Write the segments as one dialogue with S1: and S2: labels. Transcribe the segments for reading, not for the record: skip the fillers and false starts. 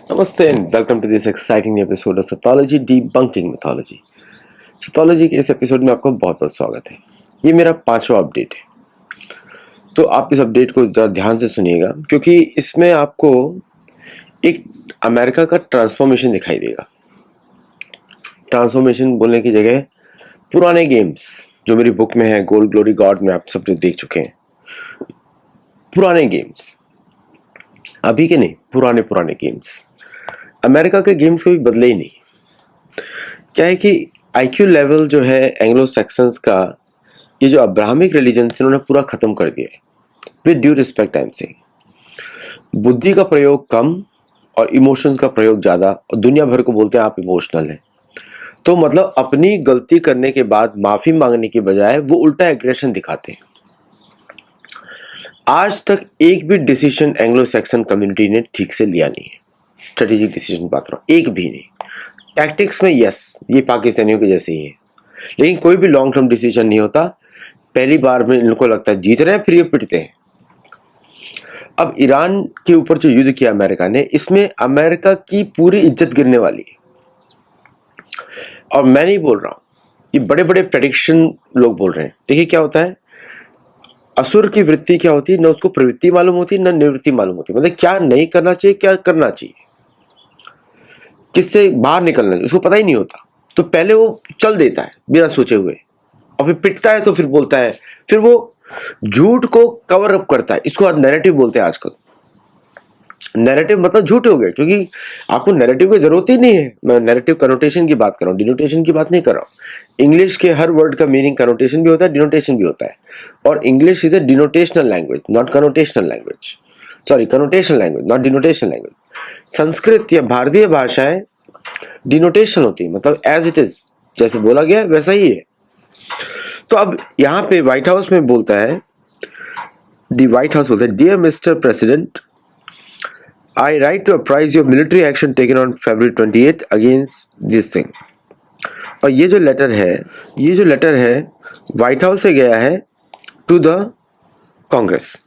S1: Namaste and welcome to this exciting episode of Sathology Debunking Mythology. Sathology के इस episode में आपका बहुत बहुत स्वागत है। ये मेरा 5वां अपडेट है, तो आप इस अपडेट को जरा ध्यान से सुनिएगा क्योंकि इसमें आपको एक अमेरिका का ट्रांसफॉर्मेशन दिखाई देगा। ट्रांसफॉर्मेशन बोलने की जगह पुराने गेम्स जो मेरी बुक में है, गोल्ड ग्लोरी गॉड में आप सबने देख चुके हैं। पुराने गेम्स, अभी के नहीं, पुराने गेम्स। अमेरिका के गेम्स कभी बदले ही नहीं। क्या है कि आईक्यू लेवल जो है एंग्लो सैक्सन्स का, ये जो अब्राहमिक रिलीजन से उन्होंने पूरा खत्म कर दिया है। With due respect I am saying, बुद्धि का प्रयोग कम और इमोशंस का प्रयोग ज्यादा, और दुनिया भर को बोलते हैं आप इमोशनल हैं। तो मतलब अपनी गलती करने के बाद माफी मांगने की बजाय वो उल्टा एग्रेशन दिखाते हैं। आज तक एक भी डिसीजन एंग्लो सैक्सन कम्युनिटी ने ठीक से लिया नहीं है। स्ट्रेटेजिक डिसीजन बात रहा हूं, एक भी नहीं। टैक्टिक्स में यस, ये पाकिस्तानियों के जैसे ही है, लेकिन कोई भी लॉन्ग टर्म डिसीजन नहीं होता। पहली बार में इनको लगता है जीत रहे हैं, फिर ये पिटते हैं। अब ईरान के ऊपर जो युद्ध किया अमेरिका ने, इसमें अमेरिका की पूरी इज्जत गिरने वाली है। और मैं नहीं बोल रहा हूं, ये बड़े बड़े प्रेडिक्शन लोग बोल रहे हैं। देखिए क्या होता है, असुर की वृत्ति क्या होती है, न उसको प्रवृत्ति मालूम होती न निवृत्ति मालूम होती। मतलब क्या नहीं करना चाहिए, क्या करना चाहिए, किससे बाहर निकलना चाहिए, उसको पता ही नहीं होता। तो पहले वो चल देता है बिना सोचे हुए, और फिर पिटता है तो फिर बोलता है, फिर वो झूठ को कवर अप करता है। इसको नैरेटिव बोलते हैं आजकल। नैरेटिव मतलब झूठ हो गए, क्योंकि आपको नैरेटिव की जरूरत ही नहीं है। मैं नैरेटिव कनोटेशन की बात कर रहा हूँ, डिनोटेशन की बात नहीं कर रहा हूँ। इंग्लिश के हर वर्ड का मीनिंग कनोटेशन भी होता है, डिनोटेशन भी होता है। और English is a denotational language, not connotational language. Sorry, connotational language, not denotational language. Sanskrit या भारतीय भाषाएं डिनोटेशन होती है, मतलब एज इट इज, जैसे बोला गया वैसा ही है। तो अब यहाँ पे व्हाइट हाउस में बोलता है, व्हाइट हाउस बोलता है, dear mister president, I write to apprise you of military action taken on February 28 against this thing. और ये जो लेटर है व्हाइट हाउस से गया है to the Congress.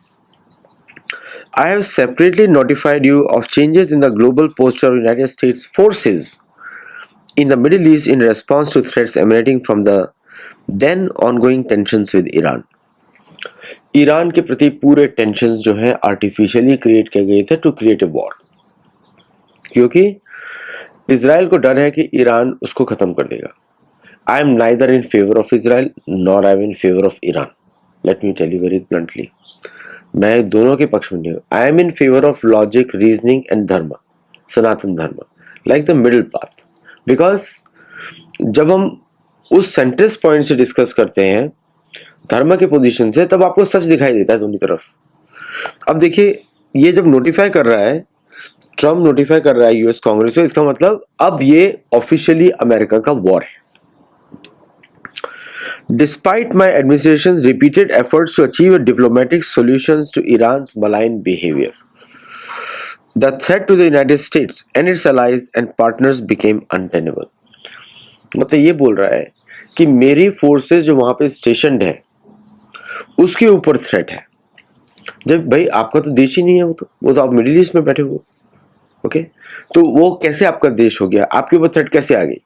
S1: I have separately notified you of changes in the global posture of United States forces in the Middle East in response to threats emanating from the then ongoing tensions with Iran. Iran के प्रति पूरे tensions जो है artificially create किए गए थे to create a war, क्योंकि Israel को डर है कि ईरान उसको खत्म कर देगा। I am neither in favour of Israel nor I am in favour of Iran. Let me tell you very bluntly, मैं दोनों के पक्ष में नहीं हूँ। I am in favour of logic, reasoning and dharma, sanatan dharma, like the middle path. Because जब हम उस सेंट्रस पॉइंट से डिस्कस करते हैं धर्म के पोजीशन से, तब आपको सच दिखाई देता है दोनों तरफ। अब देखिए, ये जब नोटिफाई कर रहा है, ट्रम्प नोटिफाई कर रहा है यूएस कांग्रेस को, इसका मतलब अब ये ऑफिशियली अमेरिका का वॉर है। Despite my administration's repeated efforts to achieve diplomatic solutions to Iran's malign behaviour, the threat to the United States and its allies and partners became untenable. मतलब ये बोल रहा है कि मेरी फोर्सेस जो वहां पे स्टेशनड है उसके ऊपर थ्रेट है। जब भाई आपका तो देश ही नहीं है, वो तो आप मिडिल ईस्ट में बैठे हो। ओके, तो वो कैसे आपका देश हो गया, आपके ऊपर थ्रेट कैसे आ गई?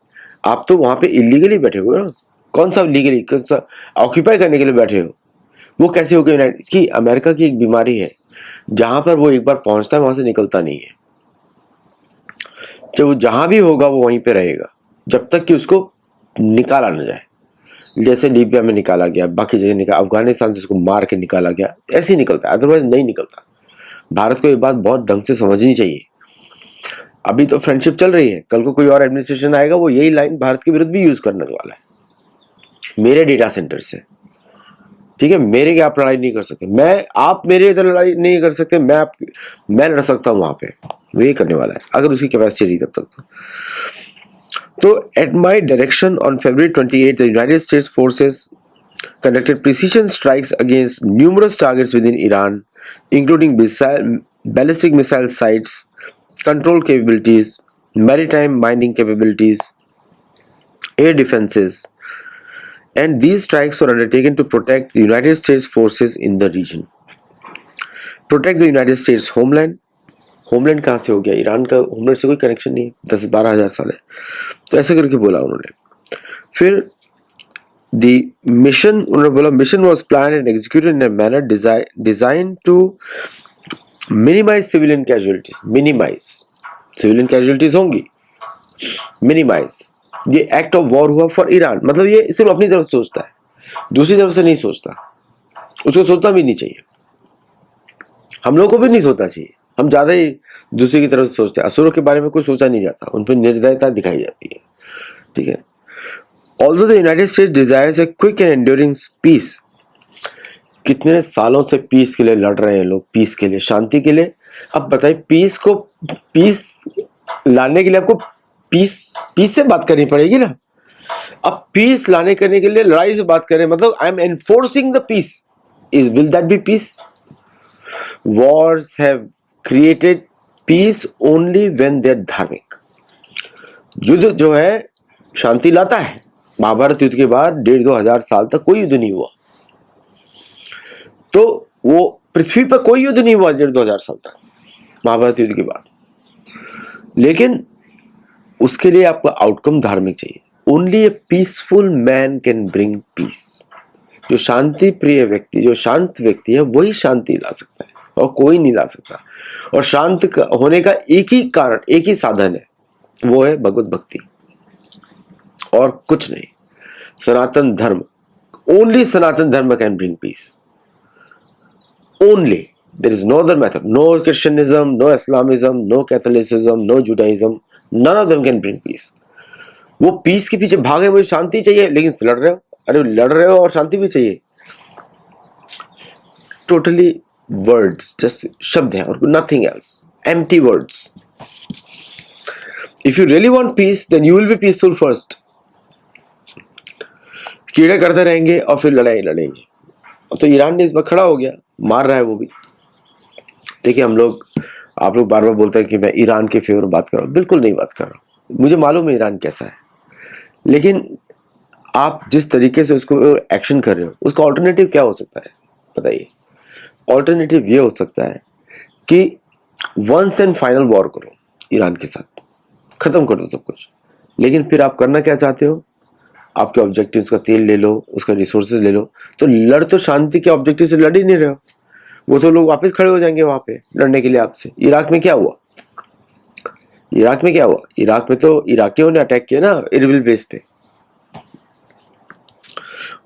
S1: आप तो वहां पे इलीगली बैठे हो ना। कौन सा लीगली, कौन सा ऑक्यूपाई करने के लिए बैठे हो? वो कैसे हो गया? यूनाइटेड की अमेरिका की एक बीमारी है, जहां पर वो एक बार पहुंचता है वहां से निकलता नहीं है। जब वो जहां भी होगा वो वहीं पे रहेगा जब तक कि उसको निकाला न जाए। जैसे लीबिया में निकाला गया, बाकी जगह निकाला, अफगानिस्तान से उसको मार के निकाला गया, ऐसे ही निकलता है, अदरवाइज नहीं निकलता। भारत को ये बात बहुत ढंग से समझनी चाहिए। अभी तो फ्रेंडशिप चल रही है, कल को कोई और एडमिनिस्ट्रेशन आएगा, वो यही लाइन भारत के विरुद्ध भी यूज करने वाला है। मेरे डेटा सेंटर से, ठीक है, मेरे के आप लड़ाई नहीं कर सकते, आप मेरे इधर लड़ाई नहीं कर सकते, मैं लड़ सकता हूं वहां पे। वो ये करने वाला है, अगर उसकी कैपेसिटी रही तब तक तो at my direction on February 28, the United States forces conducted precision strikes against numerous targets within Iran, including ballistic missile sites, control capabilities, maritime mining capabilities, air defenses, and these strikes were undertaken to protect the United States forces in the region, protect the United States homeland, homeland कहाँ से हो गया, Iran का homeland से कोई connection नहीं है, 10-12 हज़ार साल है। तो ऐसा करके बोला उन्होंने। फिर द मिशन, उन्होंने बोला mission was plan and executed in a manner design to minimise civilian casualties. Minimise civilian casualties होंगी, मिनिमाइज। ये एक्ट ऑफ वॉर हुआ फॉर ईरान, मतलब ये सिर्फ अपनी तरफ सोचता है, दूसरी तरफ से नहीं सोचता, उसको सोचना भी नहीं चाहिए, हम लोग को भी नहीं सोचना चाहिए। हम ज्यादा ही दूसरे की तरफ से सोचते हैं। असुरों के बारे में कुछ सोचा नहीं जाता, उन पर निर्दयता दिखाई जाती है, ठीक है। Although the United States desires a quick and enduring peace, कितने सालों से पीस के लिए लड़ रहे हैं लोग, पीस के लिए, शांति के लिए। अब बताइए, पीस लाने के लिए आपको पीस से बात करनी पड़ेगी ना। अब पीस लाने करने के लिए लड़ाई से बात करें, मतलब I am enforcing the peace, is will that be peace? Wars have created peace only when they are धार्मिक। युद्ध जो है शांति लाता है। महाभारत युद्ध के बाद 1,500-2,000 साल तक कोई युद्ध नहीं हुआ, तो वो पृथ्वी पर कोई युद्ध नहीं हुआ 1,500-2,000 साल तक महाभारत युद्ध के बाद। लेकिन उसके लिए आपका आउटकम धार्मिक चाहिए। Only A peaceful man can bring peace. जो शांति प्रिय व्यक्ति, जो शांत व्यक्ति है, वही शांति ला सकता है और कोई नहीं ला सकता। और शांत होने का एक ही कारण, एक ही साधन है, वो है भगवत भक्ति और कुछ नहीं। सनातन धर्म, ओनली सनातन धर्म can bring peace, only. There is no other method. No Christianism, no Islamism, no Catholicism, no Judaism. None of them can bring peace. वो पीस के पीछे भागे, मुझे शांति चाहिए, लेकिन लड़ रहे हो। अरे लड़ रहे हो और शांति भी चाहिए। Totally words, just शब्द हैं और nothing else. Empty words. If you really want peace, then you will be peaceful first. कीड़े करते रहेंगे और फिर लड़ाई लड़ेंगे। अब तो ईरान ने इस बार खड़ा हो गया, मार रहा है वो भी। देखिए, आप लोग बार बार बोलते हैं कि मैं ईरान के फेवर बात कर रहा हूँ, बिल्कुल नहीं बात कर रहा हूँ। मुझे मालूम है ईरान कैसा है, लेकिन आप जिस तरीके से उसको एक्शन कर रहे हो, उसका ऑल्टरनेटिव क्या हो सकता है बताइए? ऑल्टरनेटिव ये हो सकता है कि वंस एंड फाइनल वॉर करो ईरान के साथ, खत्म कर दो सब कुछ। लेकिन फिर आप करना क्या चाहते हो? आपके ऑब्जेक्टिव्स का तेल ले लो, उसका रिसोर्सेज ले लो। तो लड़ तो शांति के ऑब्जेक्टिव से लड़ ही नहीं रहे हो, वो तो लोग वापस खड़े हो जाएंगे वहां पे लड़ने के लिए आपसे। इराक में क्या हुआ? इराक में तो इराकियों ने अटैक किया ना इरबिल बेस पे।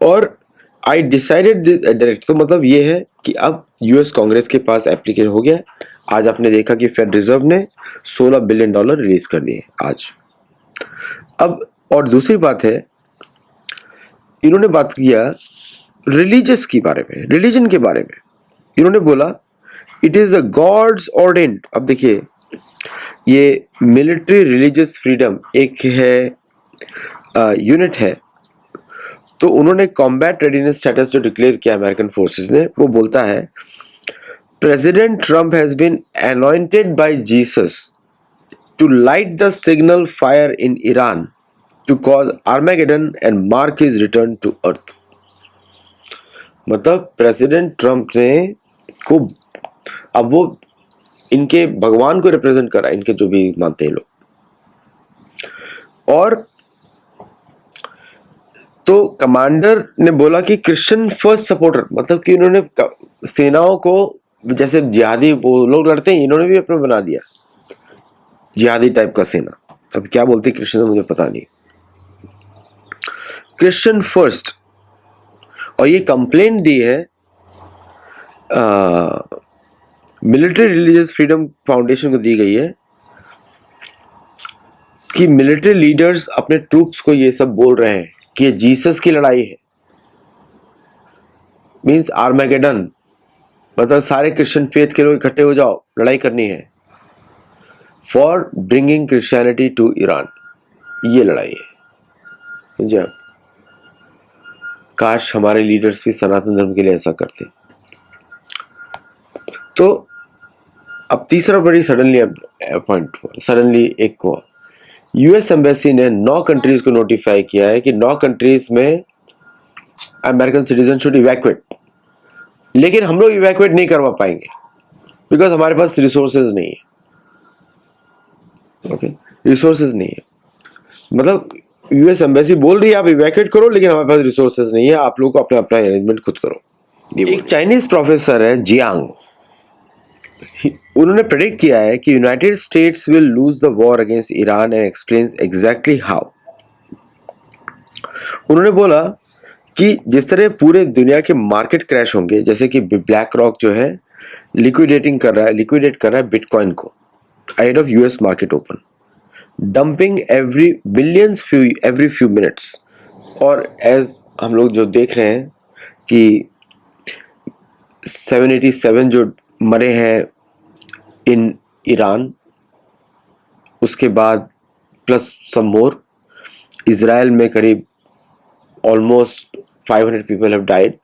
S1: और आई डिसाइडेड डायरेक्ट, तो मतलब ये है कि अब यूएस कांग्रेस के पास एप्लीकेशन हो गया। आज आपने देखा कि फेड रिजर्व ने $16 बिलियन रिलीज कर दिए आज। अब और दूसरी बात है, इन्होंने बात किया रिलीजियस के बारे में, रिलीजन के बारे में। इन्होंने बोला इट इज द गॉड्स ऑर्डेंड। अब देखिए, ये मिलिट्री रिलीजियस फ्रीडम एक है, यूनिट है। तो उन्होंने कॉम्बैट रेडीनेस स्टेटस जो डिक्लेयर किया अमेरिकन फोर्सेस ने, वो बोलता है president Trump has been anointed by Jesus to light the signal fire in Iran to cause Armageddon and mark his return to earth. मतलब प्रेसिडेंट ट्रंप ने को, अब वो इनके भगवान को रिप्रेजेंट कर रहा है, इनके जो भी मानते हैं लोग। और तो कमांडर ने बोला कि क्रिश्चियन फर्स्ट सपोर्टर, मतलब कि उन्होंने सेनाओं को, जैसे जिहादी वो लोग लड़ते हैं, इन्होंने भी अपना बना दिया जिहादी टाइप का सेना। अब क्या बोलते क्रिश्चियन मुझे पता नहीं, क्रिश्चियन फर्स्ट। और ये कंप्लेंट दी है मिलिट्री रिलीजियस फ्रीडम फाउंडेशन को दी गई है कि मिलिट्री लीडर्स अपने ट्रूप्स को ये सब बोल रहे हैं कि ये जीसस की लड़ाई है, मींस आर्मेगेडन, मतलब सारे क्रिश्चियन फेथ के लोग इकट्ठे हो जाओ, लड़ाई करनी है for bringing Christianity to Iran. ये लड़ाई है, समझे? काश हमारे लीडर्स भी सनातन धर्म के लिए ऐसा करते। तो अब तीसरा बड़ी सडनली एक को यूएस एम्बेसी ने 9 कंट्रीज को नोटिफाई किया है कि 9 कंट्रीज में अमेरिकन सिटीजन शुड इवैक्यूएट। लेकिन हम लोग इवैक्यूएट नहीं करवा पाएंगे बिकॉज हमारे पास रिसोर्सेज नहीं है। ओके, रिसोर्सेज नहीं है, मतलब यूएस एम्बेसी बोल रही है आप इवैक्यूएट करो, लेकिन हमारे पास रिसोर्सेज नहीं है, आप लोग को अपना अपना अरेंजमेंट खुद करो। एक चाइनीज प्रोफेसर है जियांग, उन्होंने प्रेडिक्ट किया है कि United states will lose the war against Iran and explains exactly how. उन्होंने बोला कि जिस तरह पूरे दुनिया के मार्केट क्रैश होंगे, जैसे कि ब्लैक रॉक जो है लिक्विडेट कर रहा है बिटकॉइन को ahead of US market open, dumping every few minutes। और एज हम लोग जो देख रहे हैं कि 787 जो मरे हैं इन ईरान, उसके बाद प्लस सम मोर, इजराइल में करीब almost 500 people have died.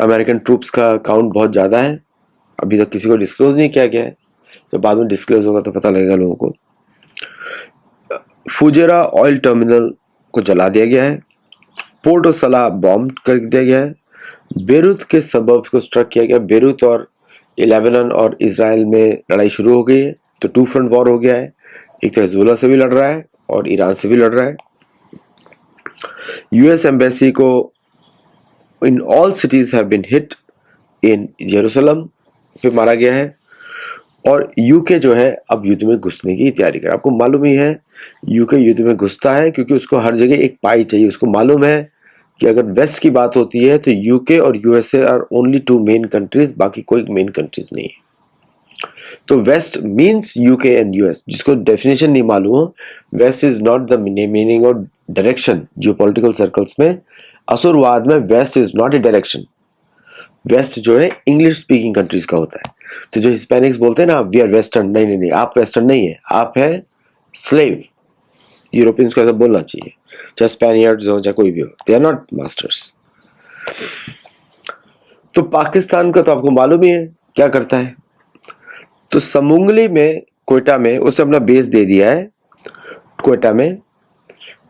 S1: American troops का काउंट बहुत ज़्यादा है, अभी तक किसी को डिस्क्लोज नहीं किया गया है, तो बाद में डिस्क्लोज होगा तो पता लगेगा लोगों को। फुजेरा ऑयल टर्मिनल को जला दिया गया है, पोर्ट ऑफ सलाह बॉम्ब कर दिया गया है, बेरूत के सबर्ब्स को स्ट्रक किया गया। बेरूत और लेबनान और इजराइल में लड़ाई शुरू हो गई है, तो टू फ्रंट वॉर हो गया है, एक तो हिजबुल्लाह से भी लड़ रहा है और ईरान से भी लड़ रहा है। यूएस एम्बेसी को in all cities have been hit in Jerusalem पे मारा गया है। और यूके जो है अब युद्ध में घुसने की तैयारी कर, आपको मालूम ही है यूके युद्ध में घुसता है क्योंकि उसको हर जगह एक पाई चाहिए। उसको मालूम है कि अगर वेस्ट की बात होती है तो यूके और USA are only two main countries, बाकी कोई मेन कंट्रीज नहीं है। तो west means UK and US, जिसको डेफिनेशन नहीं मालूम हो, west is not the meaning और डायरेक्शन। जियोपॉलिटिकल सर्कल्स में असुरवाद में west is not a direction. West जो है इंग्लिश स्पीकिंग कंट्रीज का होता है। तो जो हिस्पैनिक्स बोलते हैं ना वी आर वेस्टर्न, नहीं नहीं, आप वेस्टर्न नहीं है, आप है स्लेव। यूरोपियंस को ऐसा बोलना चाहिए, चाहे स्पेनियर्ड्स हो चाहे कोई भी हो, दे आर नॉट मास्टर्स। तो पाकिस्तान का तो आपको मालूम ही है क्या करता है। तो समुंगली में, क्वेटा में उसने अपना बेस दे दिया है क्वेटा में,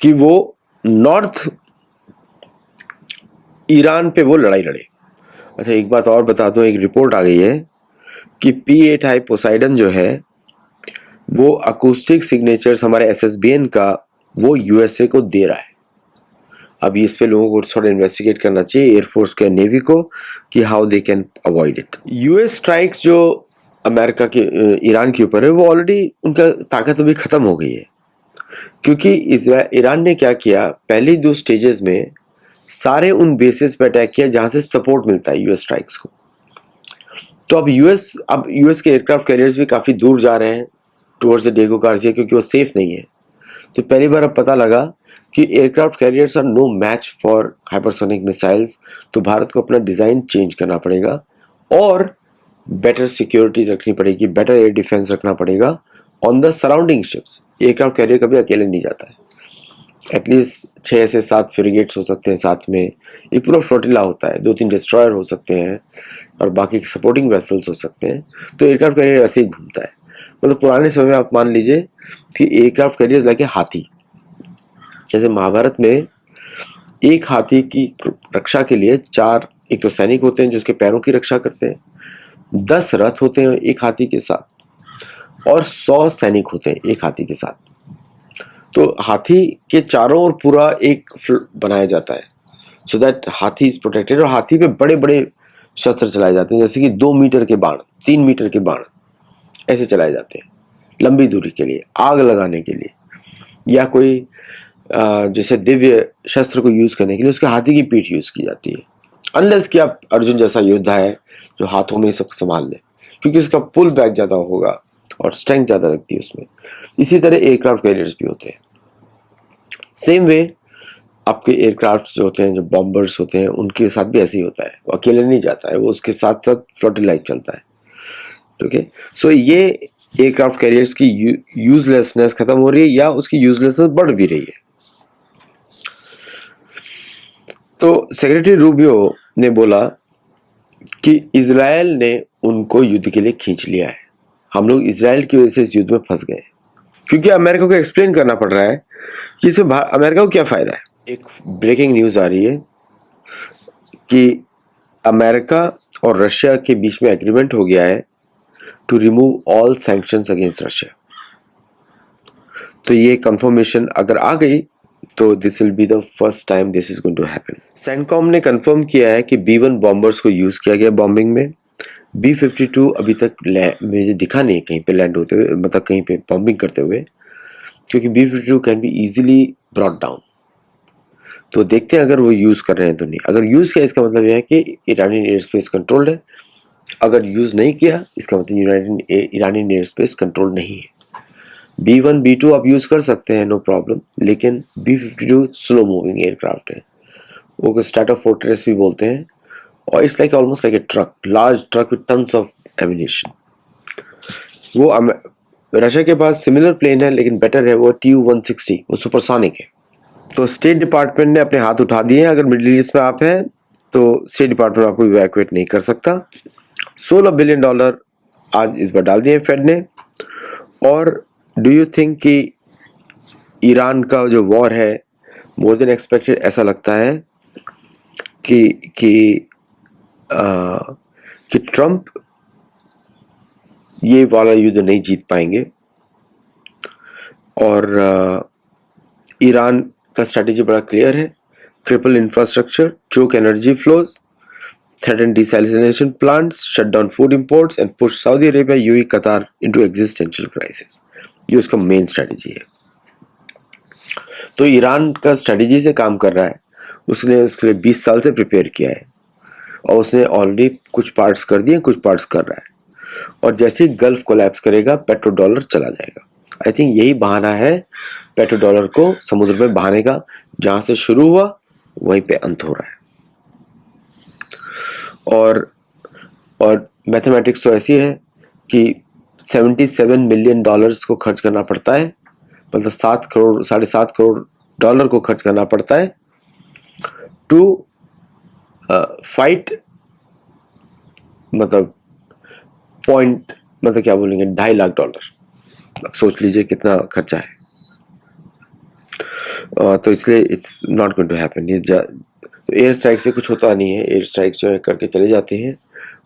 S1: कि वो नॉर्थ ईरान पे वो लड़ाई लड़े। अच्छा एक बात और बता दूं, एक रिपोर्ट आ गई है कि P8 हाई पोसाइडन जो है वो अकूस्टिक सिग्नेचर्स हमारे SSBN का वो यूएसए को दे रहा है। अब इस पे लोगों को थोड़ा इन्वेस्टिगेट करना चाहिए, एयरफोर्स के नेवी को, कि how they can avoid it. US strikes जो अमेरिका के ईरान के ऊपर है वो ऑलरेडी उनका ताकत अभी खत्म हो गई है, क्योंकि ईरान ने क्या किया, पहले 2 स्टेजेस में सारे उन बेसिस पे अटैक किया जहां से सपोर्ट मिलता है यूएस स्ट्राइक्स को। तो अब यूएस के एयरक्राफ्ट कैरियर्स भी काफ़ी दूर जा रहे हैं टुवर्ड्स द डेगो गार्सिया, क्योंकि वो सेफ नहीं है। तो पहली बार अब पता लगा कि aircraft carriers are no match for hypersonic missiles. तो भारत को अपना डिज़ाइन चेंज करना पड़ेगा और बेटर सिक्योरिटी रखनी पड़ेगी, बेटर एयर डिफेंस रखना पड़ेगा on the surrounding ships. Aircraft carrier कभी अकेले नहीं जाता है, एटलीस्ट 6 से 7 फ्रिगेट्स हो सकते हैं साथ में, एक पूरा फ्लोटिला होता है, 2-3 डिस्ट्रॉयर हो सकते हैं और बाकी सपोर्टिंग वेसल्स हो सकते हैं। तो एयरक्राफ्ट कैरियर ऐसे ही घूमता है। मतलब पुराने समय में आप मान लीजिए कि एयरक्राफ्ट कैरियर लाइक ए हाथी। जैसे महाभारत में एक हाथी की रक्षा के लिए 4 एक तो सैनिक होते हैं जो उसके पैरों की रक्षा करते हैं, 10 रथ होते हैं एक हाथी के साथ, और 100 सैनिक होते हैं एक हाथी के साथ। तो हाथी के चारों ओर पूरा एक बनाया जाता है सो दैट हाथी इज प्रोटेक्टेड। और हाथी पे बड़े बड़े शस्त्र चलाए जाते हैं, जैसे कि 2 मीटर के बाण, 3 मीटर के बाण ऐसे चलाए जाते हैं लंबी दूरी के लिए, आग लगाने के लिए, या कोई जैसे दिव्य शस्त्र को यूज करने के लिए उसके हाथी की पीठ यूज की जाती है। अनलेस कि आप अर्जुन जैसा योद्धा है जो हाथों में सब संभाल ले, क्योंकि उसका पुल बैक ज्यादा होगा और स्ट्रेंथ ज्यादा लगती है उसमें। इसी तरह एयरक्राफ्ट कैरियर्स भी होते हैं। सेम वे आपके एयरक्राफ्ट जो होते हैं, जो बॉम्बर्स होते हैं, उनके साथ भी ऐसे ही होता है, वो अकेले नहीं जाता है, वो उसके साथ साथ फ्लोटिलाइट चलता है। ठीक है, सो ये एयरक्राफ्ट कैरियर्स की यूजलेसनेस खत्म हो रही है या उसकी यूजलेसनेस बढ़ भी रही है। तो सेक्रेटरी रूबियो ने बोला कि इजराइल ने उनको युद्ध के लिए खींच लिया है, हम लोग इजराइल की वजह से इस युद्ध में फंस गए, क्योंकि अमेरिका को एक्सप्लेन करना पड़ रहा है कि इसमें अमेरिका को क्या फायदा है। एक ब्रेकिंग न्यूज आ रही है कि अमेरिका और रशिया के बीच में एग्रीमेंट हो गया है to remove all sanctions against Russia. तो ये कंफर्मेशन अगर आ गई तो this will be the first time this is going to happen. CENTCOM ने कंफर्म किया है कि B-1 बॉम्बर्स को यूज किया गया बॉम्बिंग में। B-52 अभी तक मुझे दिखा नहीं कहीं पे लैंड होते हुए, मतलब कहीं पे बॉम्बिंग करते हुए, क्योंकि B-52 can be easily brought down. तो देखते हैं अगर वो यूज कर रहे हैं तो नहीं। अगर यूज किया इसका मतलब यह है कि ईरानी एयर स्पेस कंट्रोल्ड है, अगर यूज नहीं किया इसका मतलब ईरानी एयर स्पेस कंट्रोल नहीं है। B-1 B-2 आप यूज कर सकते हैं, नो प्रॉब्लम, लेकिन B-52 स्लो मूविंग एयरक्राफ्ट है, वो स्ट्रैटोफोर्ट्रेस भी बोलते हैं, और it's like almost like a truck, large truck with tons of ammunition. वो रशिया के पास सिमिलर प्लेन है लेकिन बेटर है, वो Tu-160, वो सुपरसोनिक है। तो स्टेट डिपार्टमेंट ने अपने हाथ उठा दिए हैं। अगर मिडिल ईस्ट में आप हैं तो स्टेट डिपार्टमेंट आपको इवैक्यूएट नहीं कर सकता। $16 बिलियन आज इस बार डाल दिए फेड ने। और डू यू थिंक कि ईरान का जो वॉर है मोर देन एक्सपेक्टेड, ऐसा लगता है कि कि कि ट्रम्प ये वाला युद्ध नहीं जीत पाएंगे, और ईरान का स्ट्रेटेजी बड़ा क्लियर है, cripple infrastructure, choke energy flows, threaten desalination plants, shut down food imports and push Saudi Arabia, UAE, Qatar into existential crisis। ये उसका मेन स्ट्रेटजी है। तो ईरान का स्ट्रेटजी से काम कर रहा है, उसने उसके लिए 20 साल से प्रिपेयर किया है, और उसने ऑलरेडी कुछ पार्ट्स कर दिए, कुछ पार्ट्स कर रहा है, और जैसे ही गल्फ कोलैप्स करेगा पेट्रो डॉलर चला जाएगा। आई थिंक यही बहाना है पेट्रो डॉलर को समुद्र में बहाने का, जहां से शुरू हुआ वहीं पे अंत हो रहा है। और मैथमेटिक्स तो ऐसी है कि $77 मिलियन को खर्च करना पड़ता है, मतलब 7.5 करोड़ डॉलर को खर्च करना पड़ता है टू फाइट, मतलब पॉइंट, मतलब क्या बोलेंगे, $2.5 लाख। अब सोच लीजिए कितना खर्चा है। तो इसलिए it's not going to happen. ये तो एयर स्ट्राइक से कुछ होता नहीं है, एयर स्ट्राइक जो है करके चले जाते हैं,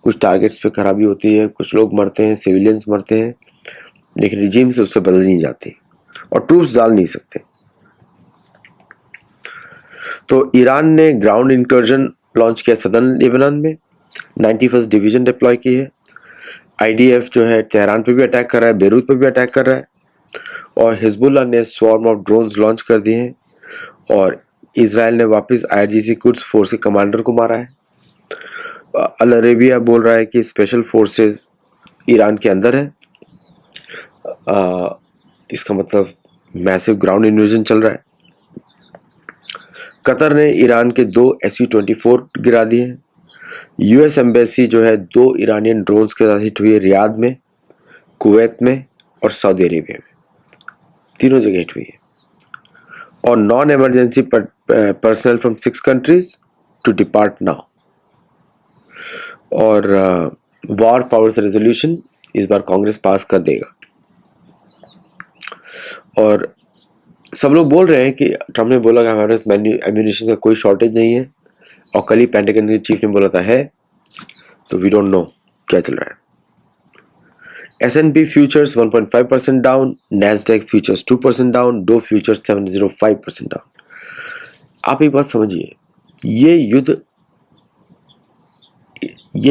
S1: कुछ टारगेट्स पे खराबी होती है, कुछ लोग मरते हैं, सिविलियंस मरते हैं, लेकिन रिजीम से उससे बदल नहीं जाते और ट्रूप्स डाल नहीं सकते। तो ईरान ने ग्राउंड इंकर्जन लॉन्च किया सदर्न लेबनान में, 91st डिवीजन डिप्लॉय की है। IDF जो है तेहरान पे भी अटैक कर रहा है, बेरूत पे भी अटैक कर रहा है, और हिजबुल्लाह ने स्वॉर्म ऑफ ड्रोन्स लॉन्च कर दिए हैं, और इजराइल ने वापस IRGC कुड्स फोर्स के कमांडर को मारा है। अल अरेबिया बोल रहा है कि स्पेशल फोर्सेस ईरान के अंदर है। इसका मतलब मैसिव ग्राउंड इन्वेजन चल रहा है। कतर ने ईरान के 2 Su-24 गिरा दिए हैं। US एम्बेसी जो है 2 ईरानियन ड्रोन्स के साथ हिट हुई है, रियाद में, कुवैत में और सऊदी अरेबिया में, तीनों जगह हिट हुई है। और non emergency personnel from 6 countries to depart now. और वॉर पावर्स रेजोल्यूशन इस बार कांग्रेस पास कर देगा। और सब लोग बोल रहे हैं कि ट्रम्प ने बोला कि हमारे पास एम्यूनिशन का कोई शॉर्टेज नहीं है, और कल ही पेंटागन के चीफ ने बोला था है, तो वी डोंट नो क्या चल रहा है। S&P futures 1.5% down, Nasdaq futures 2% down, Dow futures 705% down. आप एक बात समझिए, ये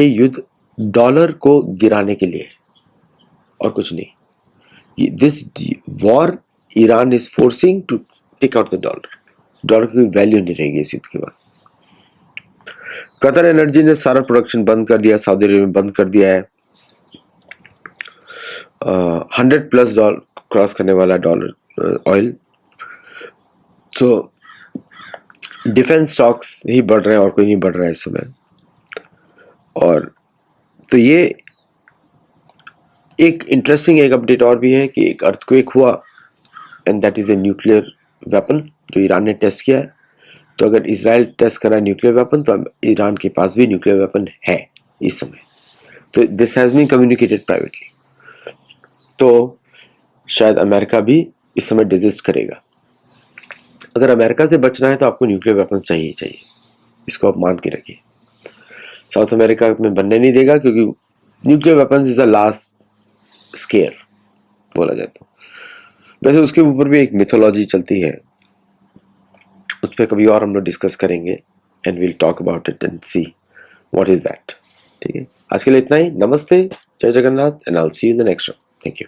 S1: युद्ध डॉलर को गिराने के लिए और कुछ नहीं। This war Iran is forcing to take out the dollar. Dollar की वैल्यू नहीं रहेगी इस युद्ध के बाद। कतर एनर्जी ने सारा प्रोडक्शन बंद कर दिया, सऊदी अरेबिया में बंद कर दिया है। $100+ क्रॉस करने वाला डॉलर ऑयल। तो डिफेंस स्टॉक्स ही बढ़ रहे हैं और कोई नहीं बढ़ रहा है इस समय। और तो ये एक इंटरेस्टिंग एक अपडेट और भी है कि एक अर्थक्वेक हुआ, and that is a nuclear weapon जो ईरान ने टेस्ट किया है। तो अगर इजराइल टेस्ट कर रहा है न्यूक्लियर वेपन, तो ईरान के पास भी न्यूक्लियर वेपन है इस समय। तो this has been communicated privately. तो शायद अमेरिका भी इस समय डिजिस्ट करेगा। अगर अमेरिका से बचना है तो आपको न्यूक्लियर वेपन चाहिए, इसको आप मान के रखिए। साउथ अमेरिका में बनने नहीं देगा, क्योंकि nuclear weapon is a last square बोला जाए तो। वैसे उसके ऊपर भी एक मिथोलॉजी चलती है, उस पर कभी और हम लोग डिस्कस करेंगे, and will talk about it and see what is that. ठीक है, आज के लिए इतना ही। नमस्ते, जय Jagannath, and I will see you in the next show. Thank you.